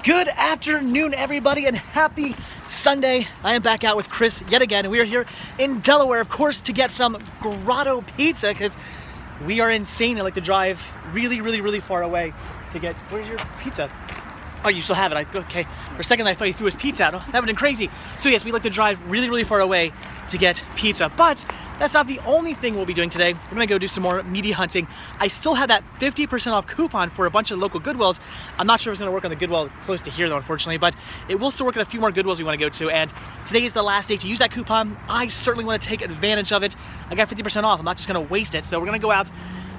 Good afternoon, everybody, and happy Sunday. I am back out with Chris yet again. We are here in Delaware, of course, to get some grotto pizza because we are insane. I like to drive really far away to get. Where's your pizza? Oh, you still have it. Okay. For a second, I thought he threw his pizza out. Oh, that would have been crazy. So yes, we like to drive really far away to get pizza. But that's not the only thing we'll be doing today. We're gonna go do some more media hunting. I still have that 50% off coupon for a bunch of local Goodwills. I'm not sure if it's gonna work on the Goodwill close to here though, unfortunately, but it will still work at a few more Goodwills we wanna go to. And today is the last day to use that coupon. I certainly wanna take advantage of it. I got 50% off. I'm not just gonna waste it. So we're gonna go out,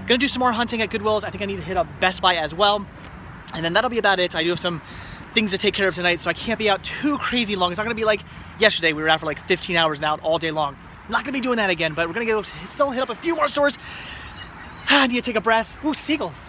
gonna do some more hunting at Goodwills. I think I need to hit up Best Buy as well. And then that'll be about it. I do have some things to take care of tonight, so I can't be out too crazy long. It's not gonna be like yesterday. We were out for like 15 hours and out all day long. I'm not gonna be doing that again, but we're gonna go still hit up a few more stores. I need to take a breath. Ooh, seagulls.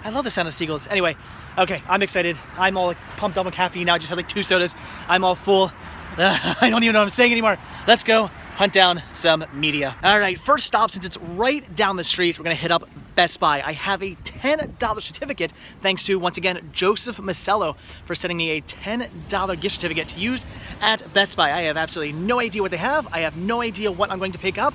I love the sound of seagulls. Anyway, okay, I'm excited. I'm all like pumped up on caffeine now. I just had like 2 sodas. I'm all full. I don't even know what I'm saying anymore. Let's go hunt down some media. All right, first stop, since it's right down the street, we're gonna hit up Best Buy. I have a $10 certificate thanks to, once again, Joseph Masello for sending me a $10 gift certificate to use at Best Buy. I have absolutely no idea what they have. I have no idea what I'm going to pick up,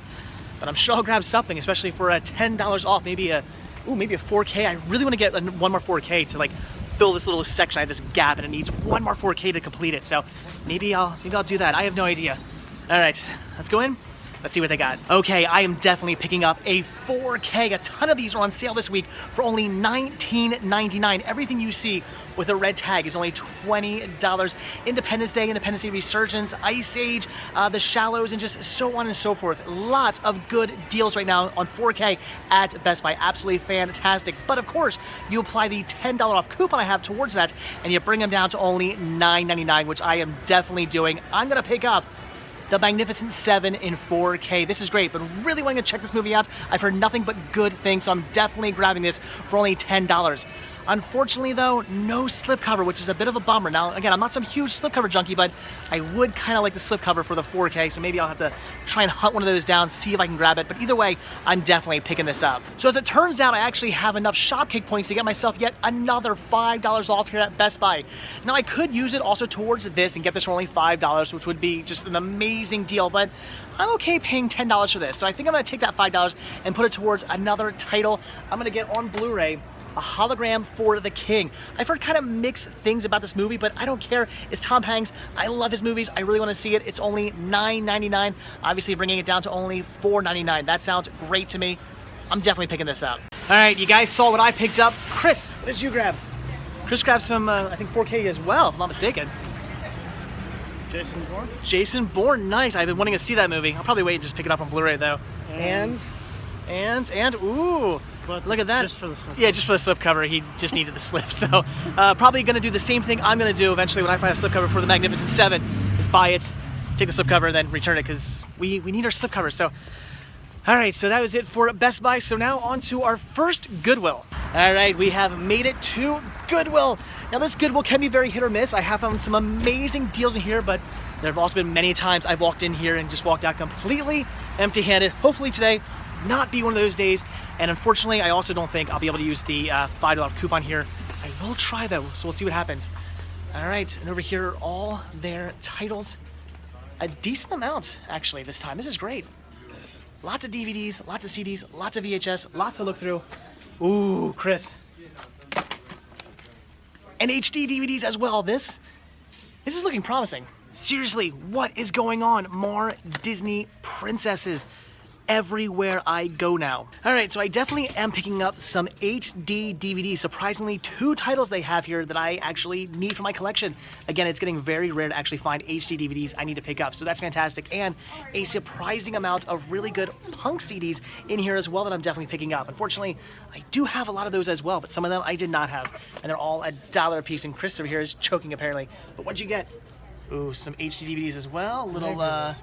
but I'm sure I'll grab something, especially for a $10 off, maybe a 4K. I really wanna get one more 4K to like fill this little section. I have this gap and it needs one more 4K to complete it. So maybe I'll do that. I have no idea. All right, let's go in. Let's see what they got. Okay, I am definitely picking up a 4K. A ton of these are on sale this week for only $19.99. Everything you see with a red tag is only $20. Independence Day, Independence Day Resurgence, Ice Age, The Shallows, and just so on and so forth. Lots of good deals right now on 4K at Best Buy. Absolutely fantastic. But of course, you apply the $10 off coupon I have towards that, and you bring them down to only $9.99, which I am definitely doing. I'm gonna pick up The Magnificent Seven in 4K. This is great, but really wanting to check this movie out. I've heard nothing but good things, so I'm definitely grabbing this for only $10. Unfortunately though, no slipcover, which is a bit of a bummer. Now, again, I'm not some huge slipcover junkie, but I would kind of like the slipcover for the 4K, so maybe I'll have to try and hunt one of those down, see if I can grab it. But either way, I'm definitely picking this up. So as it turns out, I actually have enough Shopkick points to get myself yet another $5 off here at Best Buy. Now, I could use it also towards this and get this for only $5, which would be just an amazing deal, but I'm okay paying $10 for this. So I think I'm gonna take that $5 and put it towards another title I'm gonna get on Blu-ray. A Hologram for the King. I've heard kind of mixed things about this movie, but I don't care. It's Tom Hanks. I love his movies. I really want to see it. It's only $9.99. Obviously bringing it down to only $4.99. That sounds great to me. I'm definitely picking this up. All right, you guys saw what I picked up. Chris, what did you grab? Chris grabbed some, I think 4K as well, if I'm not mistaken. Jason Bourne? Jason Bourne, nice. I've been wanting to see that movie. I'll probably wait and just pick it up on Blu-ray though. And ooh. But look at that. Just for the slip. Yeah, just for the slipcover. He just needed the slip. So probably going to do the same thing I'm going to do eventually when I find a slipcover for the Magnificent Seven, is buy it, take the slipcover, and then return it because we need our slipcover. So, all right, so that was it for Best Buy. So now on to our first Goodwill. All right, we have made it to Goodwill. Now this Goodwill can be very hit or miss. I have found some amazing deals in here, but there have also been many times I've walked in here and just walked out completely empty-handed. Hopefully today not be one of those days. And unfortunately, I also don't think I'll be able to use the $5 coupon here. I will try though, so we'll see what happens. All right, and over here are all their titles. A decent amount, actually, this time. This is great. Lots of DVDs, lots of CDs, lots of VHS, lots to look through. Ooh, Chris. And HD DVDs as well. This is looking promising. Seriously, what is going on? More Disney princesses everywhere I go now. All right, so I definitely am picking up some HD DVDs. Surprisingly, 2 titles they have here that I actually need for my collection. Again, it's getting very rare to actually find HD DVDs I need to pick up, so that's fantastic. And a surprising amount of really good punk CDs in here as well that I'm definitely picking up. Unfortunately, I do have a lot of those as well, but some of them I did not have, and they're all $1 a piece, and Chris over here is choking apparently. But what'd you get? Ooh, some HD DVDs as well. Little,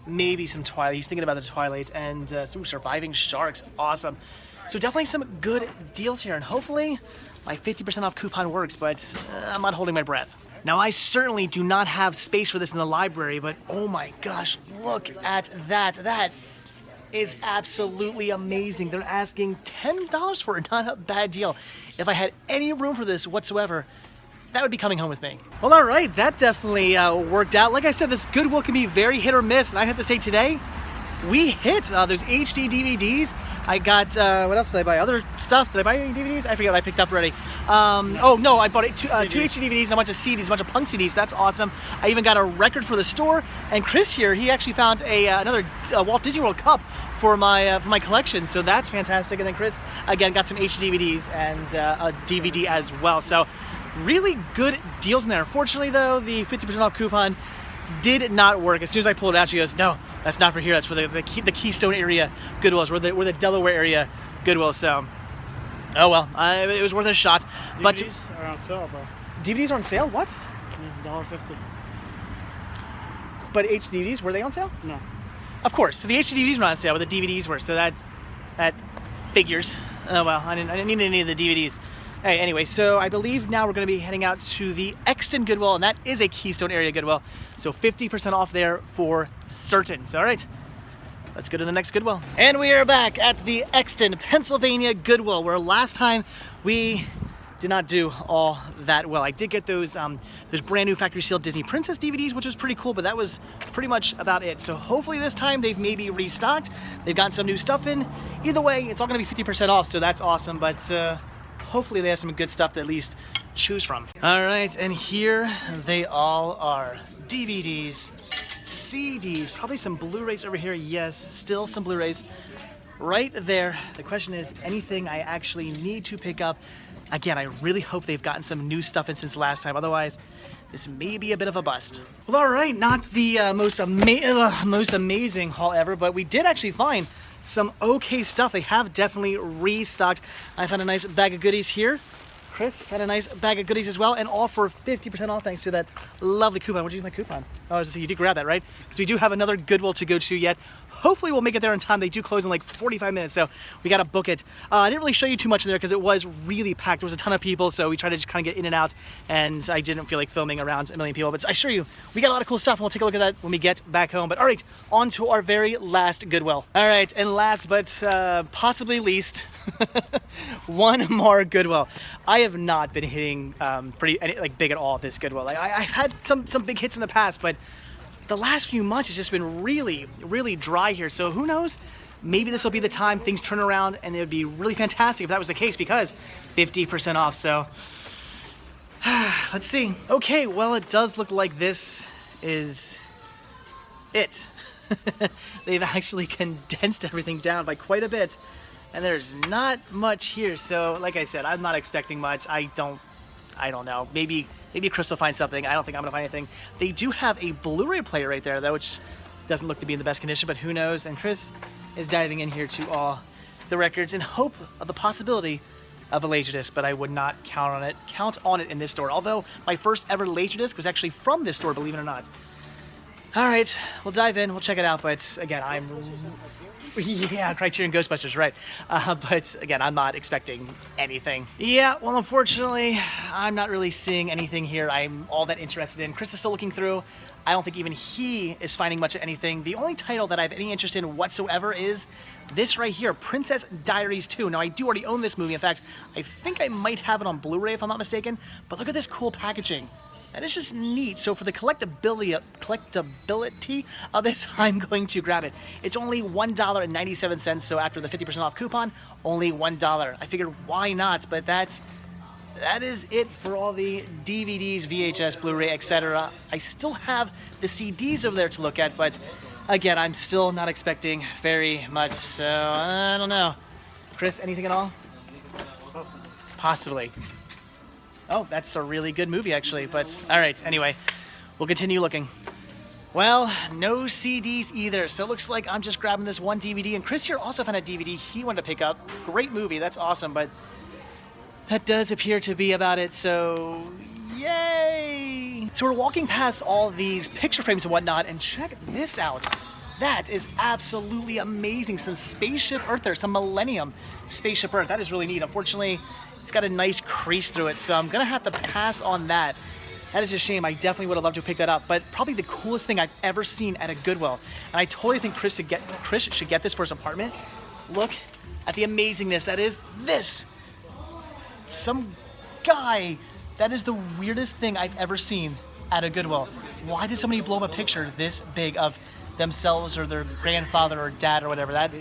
maybe some Twilight. He's thinking about the Twilight and some Surviving Sharks. Awesome. So definitely some good deals here, and hopefully my 50% off coupon works, but I'm not holding my breath. Now, I certainly do not have space for this in the library, but oh my gosh, look at that. That is absolutely amazing. They're asking $10 for it. Not a bad deal. If I had any room for this whatsoever, that would be coming home with me. Well, all right, that definitely worked out. Like I said, this Goodwill can be very hit or miss, and I have to say today, we hit those HD DVDs. I got, what else did I buy? Other stuff. Did I buy any DVDs? I forget what I picked up already. Oh, no, I bought two HD DVDs and a bunch of CDs, a bunch of punk CDs. That's awesome. I even got a record for the store. And Chris here, he actually found another Walt Disney World Cup for my collection. So that's fantastic. And then Chris, again, got some HD DVDs and a DVD as well. So really good deals in there. Unfortunately, though, the 50% off coupon did not work. As soon as I pulled it out, she goes, no, that's not for here. That's for the Keystone area Goodwills. We're the Delaware area Goodwill. So, oh well, it was worth a shot. DVDs but are on sale, bro. DVDs are on sale? What? $1.50. But HDVDs, were they on sale? No. Of course. So the HDVDs were on sale, but the DVDs were. So that figures. Oh well, I didn't need any of the DVDs. Hey, anyway, so I believe now we're going to be heading out to the Exton Goodwill, and that is a Keystone area Goodwill. So 50% off there for certain. So, all right, let's go to the next Goodwill. And we are back at the Exton, Pennsylvania Goodwill, where last time we did not do all that well. I did get those brand new factory sealed Disney Princess DVDs, which was pretty cool, but that was pretty much about it. So hopefully this time they've maybe restocked. They've gotten some new stuff in. Either way, it's all going to be 50% off, so that's awesome. But hopefully they have some good stuff to at least choose from. All right, and here they all are. DVDs, CDs, probably some Blu-rays over here. Yes, still some Blu-rays right there. The question is, anything I actually need to pick up? Again, I really hope they've gotten some new stuff in since last time. Otherwise, this may be a bit of a bust. Well, all right, not the most amazing haul ever, but we did actually find some okay stuff. They have definitely restocked. I found a nice bag of goodies here. Chris had a nice bag of goodies as well, and all for 50% off thanks to that lovely coupon. What did you think of the coupon? Oh, I was just saying, you did grab that, right? Because we do have another Goodwill to go to yet. Hopefully we'll make it there in time. They do close in like 45 minutes, so we got to book it. I didn't really show you too much in there because it was really packed. There was a ton of people, so we tried to just kind of get in and out, and I didn't feel like filming around a million people. But I assure you, we got a lot of cool stuff, and we'll take a look at that when we get back home. But all right, on to our very last Goodwill. All right, and last but possibly least, one more Goodwill. I have not been hitting big at all this Goodwill. I've had some big hits in the past, but the last few months has just been really, really dry here. So who knows? Maybe this will be the time things turn around, and it would be really fantastic if that was the case, because 50% off. So let's see. Okay, well, it does look like this is it. They've actually condensed everything down by quite a bit, and there's not much here. So like I said, I'm not expecting much. I don't know. Maybe Chris will find something. I don't think I'm gonna find anything. They do have a Blu-ray player right there, though, which doesn't look to be in the best condition, but who knows? And Chris is diving in here to all the records in hope of the possibility of a Laserdisc, but I would not count on it in this store. Although my first ever Laserdisc was actually from this store, believe it or not. All right, we'll dive in, we'll check it out, but again, yeah, Criterion Ghostbusters, right. But again, I'm not expecting anything. Yeah, well, unfortunately, I'm not really seeing anything here I'm all that interested in. Chris is still looking through. I don't think even he is finding much of anything. The only title that I have any interest in whatsoever is this right here, Princess Diaries 2. Now, I do already own this movie. In fact, I think I might have it on Blu-ray if I'm not mistaken, but look at this cool packaging. That is just neat. So for the collectability of this, I'm going to grab it. It's only $1.97, so after the 50% off coupon, only $1. I figured, why not? But that is it for all the DVDs, VHS, Blu-ray, etc. I still have the CDs over there to look at, but again, I'm still not expecting very much, so I don't know. Chris, anything at all? Possibly. Oh, that's a really good movie, actually, but all right, anyway, we'll continue looking. Well, no CDs either, so it looks like I'm just grabbing this one DVD, and Chris here also found a DVD he wanted to pick up. Great movie, that's awesome, but that does appear to be about it, so yay! So we're walking past all these picture frames and whatnot, and check this out. That is absolutely amazing. Some Spaceship Earth there, some Millennium Spaceship Earth. That is really neat. Unfortunately, it's got a nice crease through it, so I'm gonna have to pass on that. That is a shame. I definitely would have loved to pick that up, but probably the coolest thing I've ever seen at a Goodwill. And I totally think Chris should get this for his apartment. Look at the amazingness that is this. Some guy That is the weirdest thing I've ever seen at a Goodwill. Why did somebody blow up a picture this big of themselves or their grandfather or dad or whatever? That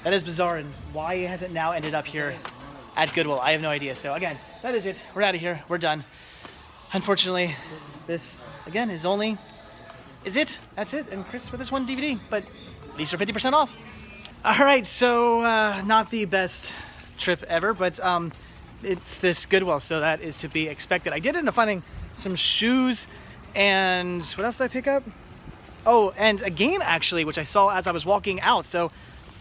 is bizarre, and why has it now ended up here at Goodwill? I have no idea. So again, that is it. We're out of here. We're done. Unfortunately, this again is it. That's it. And Chris for this one DVD, but these are 50% off. All right, so not the best trip ever, but it's this Goodwill, so that is to be expected. I did end up finding some shoes, and what else did I pick up? Oh, and a game actually, which I saw as I was walking out. So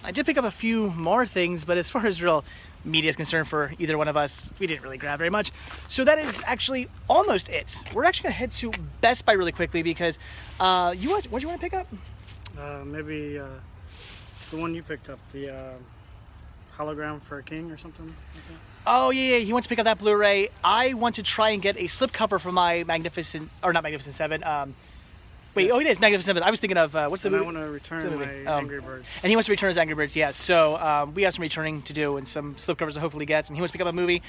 I did pick up a few more things, but as far as real media is concerned for either one of us, we didn't really grab very much. So that is actually almost it. We're actually gonna head to Best Buy really quickly because what do you want to pick up? Maybe the one you picked up, the hologram for a king or something like that. Oh yeah, he wants to pick up that Blu-ray. I want to try and get a slipcover for my Magnificent, or not Magnificent 7. Wait, oh it is Magnificent 7. I was thinking of, what's the movie? I want to return my Angry Birds. And he wants to return his Angry Birds, yeah. So we have some returning to do and some slipcovers to hopefully get. And he wants to pick up a movie.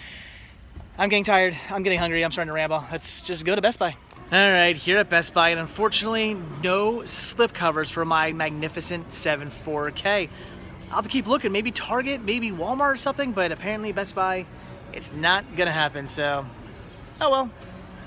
I'm getting tired. I'm getting hungry. I'm starting to ramble. Let's just go to Best Buy. All right, here at Best Buy, and unfortunately, no slipcovers for my Magnificent 7 4K. I'll have to keep looking. Maybe Target, maybe Walmart or something, but apparently Best Buy, it's not gonna happen, so, oh well.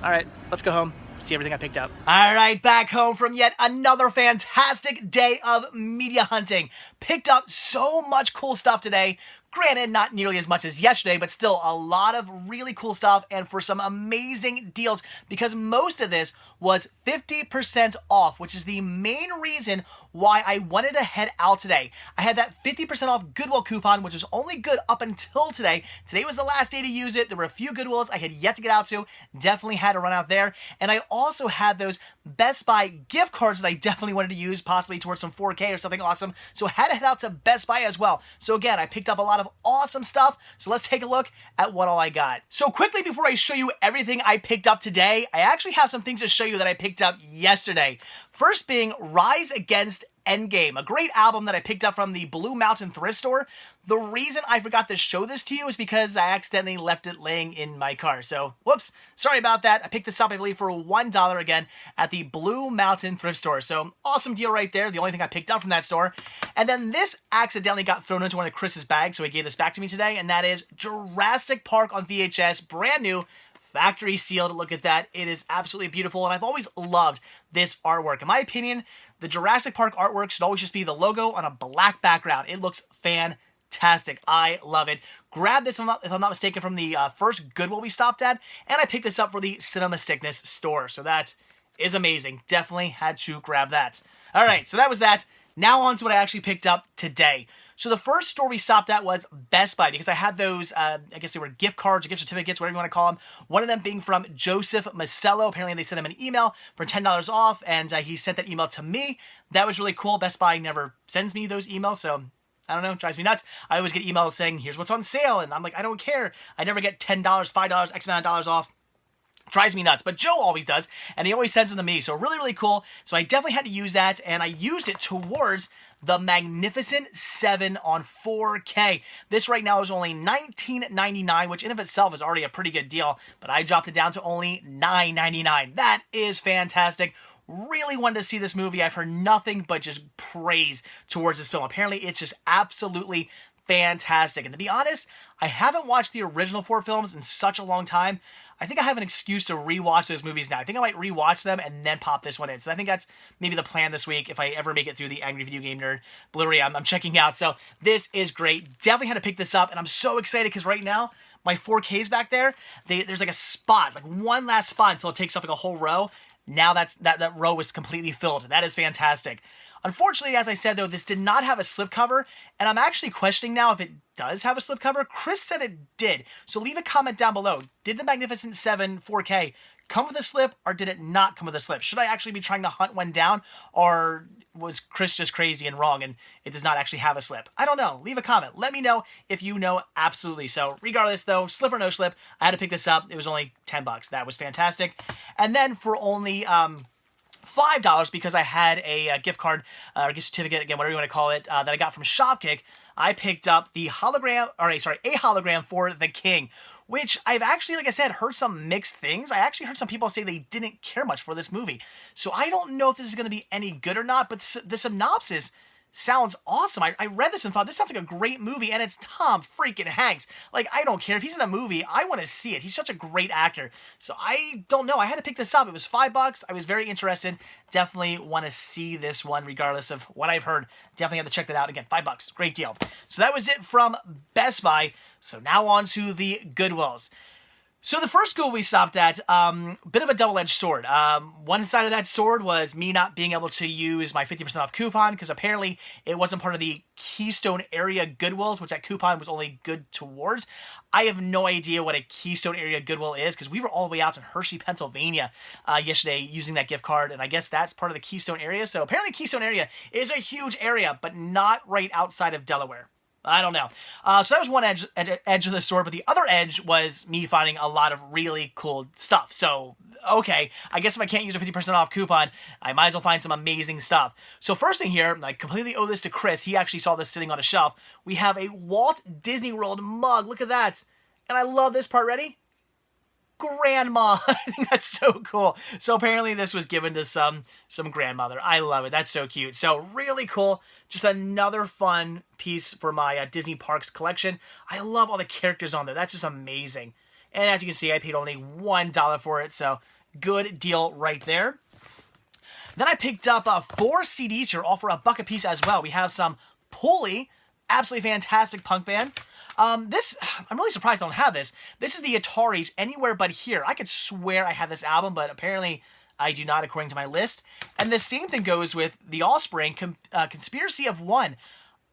All right, let's go home, see everything I picked up. All right, back home from yet another fantastic day of media hunting. Picked up so much cool stuff today. Granted, not nearly as much as yesterday, but still a lot of really cool stuff and for some amazing deals because most of this was 50% off, which is the main reason why I wanted to head out today. I had that 50% off Goodwill coupon, which was only good up until today. Today was the last day to use it. There were a few Goodwills I had yet to get out to. Definitely had to run out there. And I also had those Best Buy gift cards that I definitely wanted to use, possibly towards some 4K or something awesome. So I had to head out to Best Buy as well. So again, I picked up a lot of awesome stuff. So let's take a look at what all I got. So quickly before I show you everything I picked up today, I actually have some things to show you that I picked up yesterday. First being Rise Against Endgame, a great album that I picked up from the Blue Mountain thrift store. The reason I forgot to show this to you is because I accidentally left it laying in my car. So, whoops, sorry about that. I picked this up, I believe, for $1 again at the Blue Mountain thrift store. So, awesome deal right there. The only thing I picked up from that store. And then this accidentally got thrown into one of Chris's bags, so he gave this back to me today, and that is Jurassic Park on VHS, brand new, factory sealed. Look at that. It is absolutely beautiful, and I've always loved this artwork. In my opinion, the Jurassic Park artwork should always just be the logo on a black background. It looks fantastic. I love it. Grabbed this, if I'm not mistaken, from the first Goodwill we stopped at, and I picked this up for the Cinema Sickness store. So that is amazing. Definitely had to grab that. All right, so that was that. Now on to what I actually picked up today. So the first store we stopped at was Best Buy because I had those, I guess they were gift cards or gift certificates, whatever you want to call them. One of them being from Joseph Masello. Apparently they sent him an email for $10 off, and he sent that email to me. That was really cool. Best Buy never sends me those emails, so I don't know, it drives me nuts. I always get emails saying, here's what's on sale, and I'm like, I don't care. I never get $10, $5, X amount of dollars off. Drives me nuts, but Joe always does, and he always sends them to me, so really, really cool. So I definitely had to use that, and I used it towards the Magnificent 7 on 4K. This right now is only $19.99, which in of itself is already a pretty good deal, but I dropped it down to only $9.99. That is fantastic. Really wanted to see this movie. I've heard nothing but just praise towards this film. Apparently, it's just absolutely fantastic. And to be honest, I haven't watched the original 4 films in such a long time. I think I have an excuse to rewatch those movies now. I think I might rewatch them and then pop this one in. So I think that's maybe the plan this week if I ever make it through the Angry Video Game Nerd Blu-ray I'm checking out. So this is great. Definitely had to pick this up, and I'm so excited because right now, my 4Ks back there, there's like a spot, like one last spot until it takes up like a whole row. Now that row is completely filled. That is fantastic. Unfortunately, as I said, though, this did not have a slipcover, and I'm actually questioning now if it does have a slipcover. Chris said it did, so leave a comment down below. Did the Magnificent 7 4K come with a slip, or did it not come with a slip? Should I actually be trying to hunt one down, or was Chris just crazy and wrong, and it does not actually have a slip? I don't know. Leave a comment. Let me know if you know absolutely. So regardless, though, slip or no slip, I had to pick this up. It was only $10. That was fantastic. And then for only $5 because I had a gift card or gift certificate, again, whatever you want to call it, that I got from Shopkick. I picked up the hologram, a hologram for The King, which I've actually, like I said, heard some mixed things. I actually heard some people say they didn't care much for this movie. So I don't know if this is going to be any good or not, but the synopsis sounds awesome. I read this and thought, this sounds like a great movie, and it's Tom freaking Hanks. Like, I don't care. If he's in a movie, I want to see it. He's such a great actor. So I don't know. I had to pick this up. It was $5. I was very interested. Definitely want to see this one, regardless of what I've heard. Definitely have to check that out. Again, $5. Great deal. So that was it from Best Buy. So now on to the Goodwills. So the first Goodwill we stopped at, bit of a double-edged sword. One side of that sword was me not being able to use my 50% off coupon because apparently it wasn't part of the Keystone area Goodwills, which that coupon was only good towards. I have no idea what a Keystone area Goodwill is because we were all the way out in Hershey, Pennsylvania yesterday using that gift card, and I guess that's part of the Keystone area. So apparently Keystone area is a huge area, but not right outside of Delaware. I don't know. So that was one edge of the sword, but the other edge was me finding a lot of really cool stuff. So, okay, I guess if I can't use a 50% off coupon, I might as well find some amazing stuff. So first thing here, I completely owe this to Chris. He actually saw this sitting on a shelf. We have a Walt Disney World mug. Look at that. And I love this part. Ready? Grandma. I think that's so cool. So apparently this was given to some grandmother. I love it. That's so cute. So really cool. Just another fun piece for my Disney Parks collection. I love all the characters on there. That's just amazing. And as you can see, I paid only $1 for it. So good deal right there. Then I picked up 4 CDs here, all for $1 a piece as well. We have some Pulley, absolutely fantastic punk band. This, I'm really surprised I don't have this. This is the Ataris Anywhere But Here. I could swear I had this album, but apparently I do not, according to my list. And the same thing goes with The Offspring, Conspiracy of One.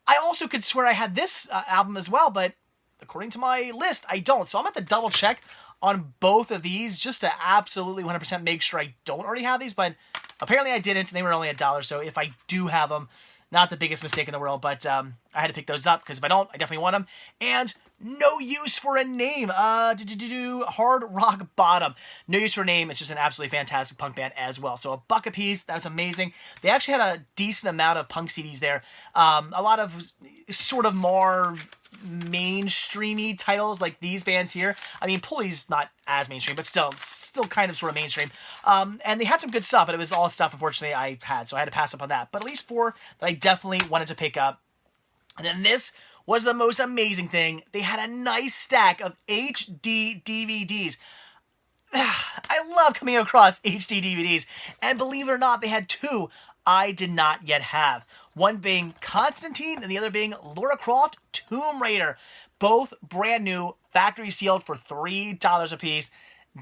I also could swear I had this album as well, but according to my list, I don't. So I'm going to have to double check on both of these just to absolutely 100% make sure I don't already have these, but apparently I didn't, and they were only $1, so if I do have them, not the biggest mistake in the world, but I had to pick those up, because if I don't, I definitely want them. And no use for a name. Hard Rock Bottom. No use for a name. It's just an absolutely fantastic punk band as well. So $1 a piece. That's amazing. They actually had a decent amount of punk CDs there. A lot of sort of more mainstreamy titles like these bands here. I mean, Pulley's not as mainstream, but still kind of sort of mainstream. And they had some good stuff, but it was all stuff, unfortunately, I had, so I had to pass up on that. But at least 4 that I definitely wanted to pick up. And then this was the most amazing thing. They had a nice stack of HD DVDs. I love coming across HD DVDs. And believe it or not, they had 2 I did not yet have. One being Constantine and the other being Lara Croft Tomb Raider. Both brand new, factory sealed for $3 a piece.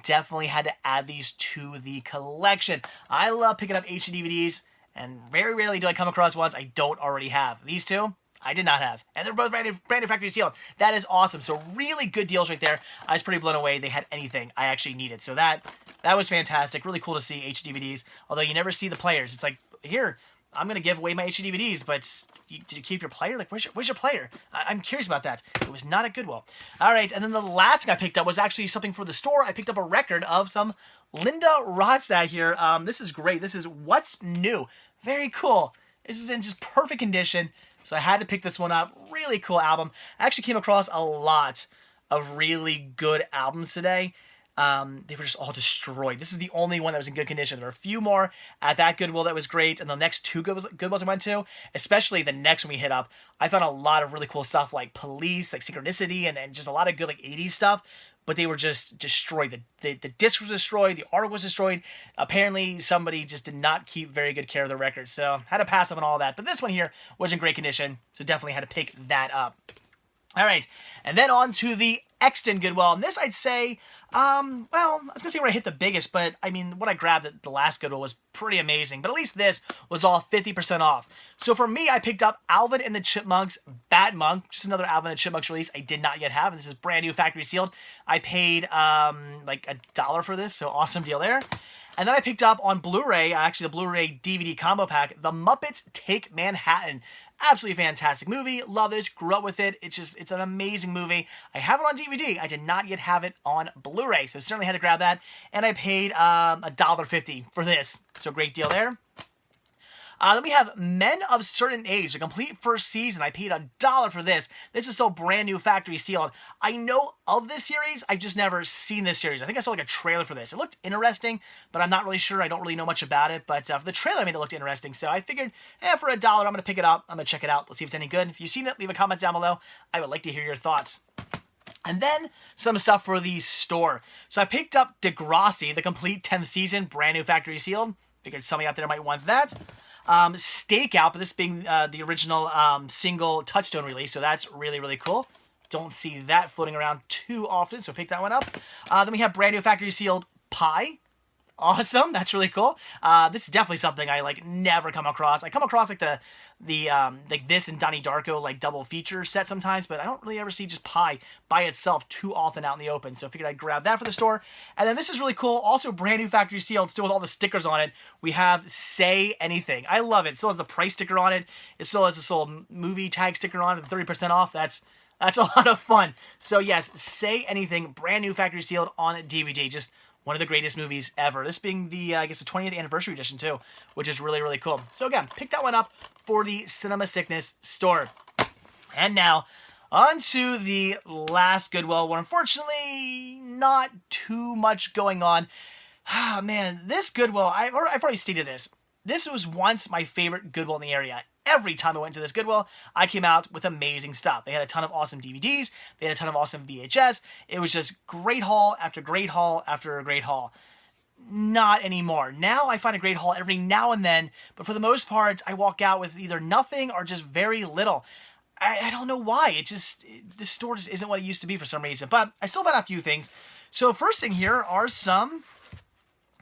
Definitely had to add these to the collection. I love picking up HD DVDs, and very rarely do I come across ones I don't already have. These 2, I did not have. And they're both brand new factory sealed. That is awesome. So really good deals right there. I was pretty blown away they had anything I actually needed. So that was fantastic. Really cool to see HD DVDs. Although you never see the players. It's like, here, I'm going to give away my HD DVDs, but did you keep your player? Like, where's your player? I'm curious about that. It was not at Goodwill. All right, and then the last thing I picked up was actually something for the store. I picked up a record of some Linda Ronstadt here. This is great. This is What's New. Very cool. This is in just perfect condition, so I had to pick this one up. Really cool album. I actually came across a lot of really good albums today. They were just all destroyed. This is the only one that was in good condition. There were a few more at that Goodwill that was great, and the next 2 Goodwills I went to, especially the next one we hit up, I found a lot of really cool stuff like Police, like Synchronicity, and just a lot of good like 80s stuff, but they were just destroyed. The disc was destroyed, the art was destroyed. Apparently somebody just did not keep very good care of the records, so had to pass up on all that. But this one here was in great condition, so definitely had to pick that up. All right, and then on to the Exton Goodwill. And this, I'd say, well, I was going to say where I hit the biggest, but, I mean, what I grabbed at the last Goodwill was pretty amazing. But at least this was all 50% off. So for me, I picked up Alvin and the Chipmunks Bat Monk, just another Alvin and the Chipmunks release I did not yet have. And this is brand new, factory sealed. I paid, like $1 for this, so awesome deal there. And then I picked up on Blu-ray, actually the Blu-ray DVD combo pack, The Muppets Take Manhattan. Absolutely fantastic movie. Love this. Grew up with it. It's an amazing movie. I have it on DVD. I did not yet have it on Blu-ray, so certainly had to grab that. And I paid $1.50 for this. So great deal there. Then we have Men of Certain Age, the complete first season. I paid $1 for this. This is still brand new, factory sealed. I know of this series. I've just never seen this series. I think I saw like a trailer for this. It looked interesting, but I'm not really sure. I don't really know much about it. But for the trailer, I made it look interesting. So I figured, for $1, I'm going to pick it up. I'm going to check it out. We'll see if it's any good. If you've seen it, leave a comment down below. I would like to hear your thoughts. And then some stuff for the store. So I picked up Degrassi, the complete 10th season, brand new, factory sealed. Figured somebody out there might want that. Stakeout, but this being the original single Touchstone release, so that's really, really cool. Don't see that floating around too often, so pick that one up. Then we have brand new, factory sealed Pie. Awesome, that's really cool. This is definitely something I like never come across. I come across like the like this and Donnie Darko like double feature set sometimes, but I don't really ever see just Pie by itself too often out in the open. So I figured I'd grab that for the store. And then this is really cool. Also brand new, factory sealed, still with all the stickers on it. We have Say Anything. I love it. It still has the price sticker on it. It still has this little movie tag sticker on it, 30% off. That's a lot of fun. So yes, Say Anything, brand new, factory sealed on DVD. Just one of the greatest movies ever. This being the, I guess, the 20th anniversary edition, too, which is really, really cool. So, again, pick that one up for the Cinema Sickness store. And now, on to the last Goodwill, where unfortunately, not too much going on. Ah, man, this Goodwill, I've already stated this. This was once my favorite Goodwill in the area. Every time I went to this Goodwill, I came out with amazing stuff. They had a ton of awesome DVDs. They had a ton of awesome VHS. It was just great haul after great haul after a great haul. Not anymore. Now I find a great haul every now and then, but for the most part, I walk out with either nothing or just very little. I don't know why. This store just isn't what it used to be for some reason, but I still found a few things. So first thing here are some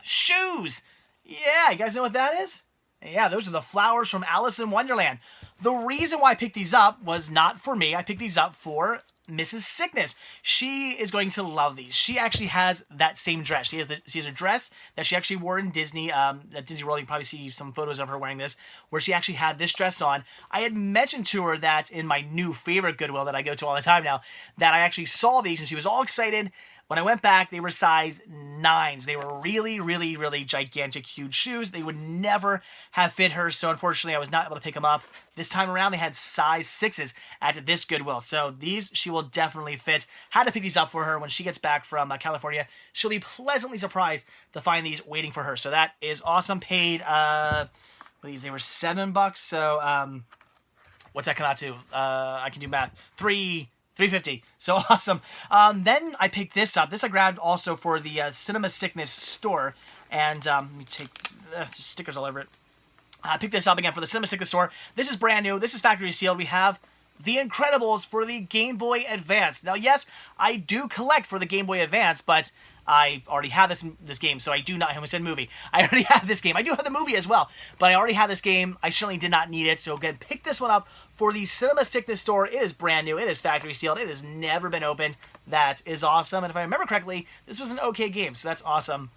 shoes. Yeah, you guys know what that is? Yeah, those are the flowers from Alice in Wonderland. The reason why I picked these up was not for me. I picked these up for Mrs. Sickness. She is going to love these. She actually has that same dress. She has a dress that she actually wore in Disney. At Disney World, you can probably see some photos of her wearing this, where she actually had this dress on. I had mentioned to her that in my new favorite Goodwill that I go to all the time now, that I actually saw these, and she was all excited. When I went back, they were size 9s. They were really, really, really gigantic, huge shoes. They would never have fit her, so unfortunately, I was not able to pick them up. This time around, they had size 6s at this Goodwill, so these she will definitely fit. Had to pick these up for her when she gets back from California. She'll be pleasantly surprised to find these waiting for her, so that is awesome. Paid, they were $7, so what's that come out to? I can do math. $3.50. So awesome. Then I picked this up. This I grabbed also for the Cinema Sickness store. And let me take stickers all over it. I picked this up again for the Cinema Sickness store. This is brand new. This is factory sealed. We have The Incredibles for the Game Boy Advance. Now, yes, I do collect for the Game Boy Advance, but I already have this game, so I do not. I almost said movie. I already have this game. I do have the movie as well, but I already have this game. I certainly did not need it, so again, pick this one up for the Cinema Sickness store. It is brand new. It is factory sealed. It has never been opened. That is awesome. And if I remember correctly, this was an okay game, so that's awesome.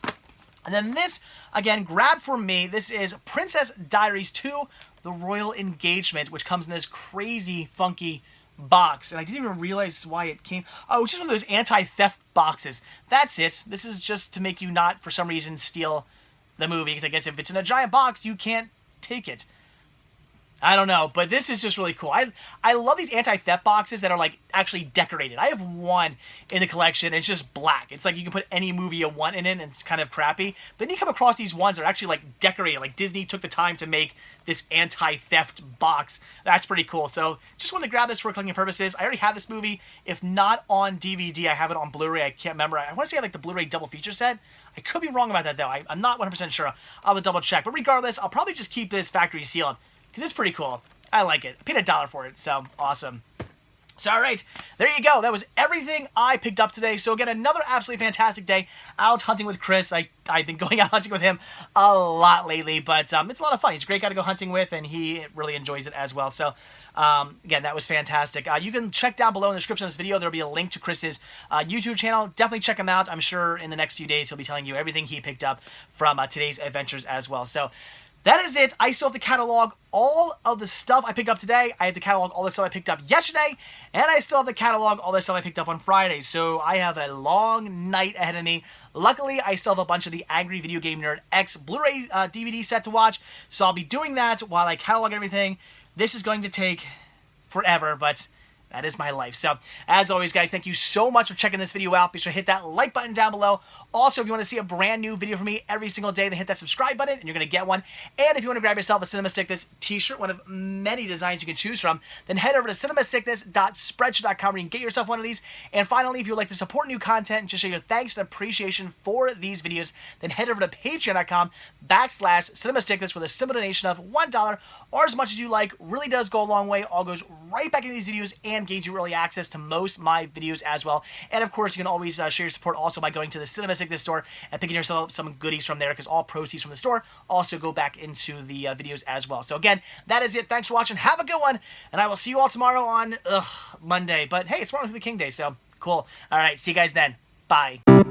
And then this, again, grab for me. This is Princess Diaries 2, The Royal Engagement, which comes in this crazy, funky box. And I didn't even realize why it came. Oh, it's just one of those anti-theft boxes. That's it. This is just to make you not, for some reason, steal the movie. Because I guess if it's in a giant box, you can't take it. I don't know, but this is just really cool. I love these anti-theft boxes that are like actually decorated. I have one in the collection. It's just black. It's like you can put any movie you want in it, and it's kind of crappy. But then you come across these ones that are actually like decorated. Like Disney took the time to make this anti-theft box. That's pretty cool. So just wanted to grab this for collecting purposes. I already have this movie. If not on DVD, I have it on Blu-ray. I can't remember. I want to say I like the Blu-ray double feature set. I could be wrong about that though. I'm not 100% sure. I'll have to double check. But regardless, I'll probably just keep this factory sealed, because it's pretty cool. I like it. I paid $1 for it, so awesome. So, all right, there you go. That was everything I picked up today. So, again, another absolutely fantastic day out hunting with Chris. I've been going out hunting with him a lot lately, but it's a lot of fun. He's a great guy to go hunting with, and he really enjoys it as well. So, again, that was fantastic. You can check down below in the description of this video. There will be a link to Chris's YouTube channel. Definitely check him out. I'm sure in the next few days he'll be telling you everything he picked up from today's adventures as well. So, that is it. I still have to catalog all of the stuff I picked up today. I have to catalog all the stuff I picked up yesterday, and I still have to catalog all the stuff I picked up on Friday. So I have a long night ahead of me. Luckily, I still have a bunch of the Angry Video Game Nerd X Blu-ray DVD set to watch, so I'll be doing that while I catalog everything. This is going to take forever, but that is my life. So, as always, guys, thank you so much for checking this video out. Be sure to hit that like button down below. Also, if you want to see a brand new video from me every single day, then hit that subscribe button, and you're going to get one. And if you want to grab yourself a Cinema Sickness t-shirt, one of many designs you can choose from, then head over to cinemasickness.spreadshirt.com where you can get yourself one of these. And finally, if you would like to support new content and just show your thanks and appreciation for these videos, then head over to patreon.com/cinemasickness with a simple donation of $1 or as much as you like. Really does go a long way. All goes right back into these videos and gains you early access to most of my videos as well. And of course, you can always share your support also by going to the Cinema Sickness store and picking yourself up some goodies from there, because all proceeds from the store also go back into the videos as well. So again, that is it. Thanks for watching. Have a good one, and I will see you all tomorrow on Monday. But hey, it's Martin Luther King Day, so cool. All right, see you guys then. Bye.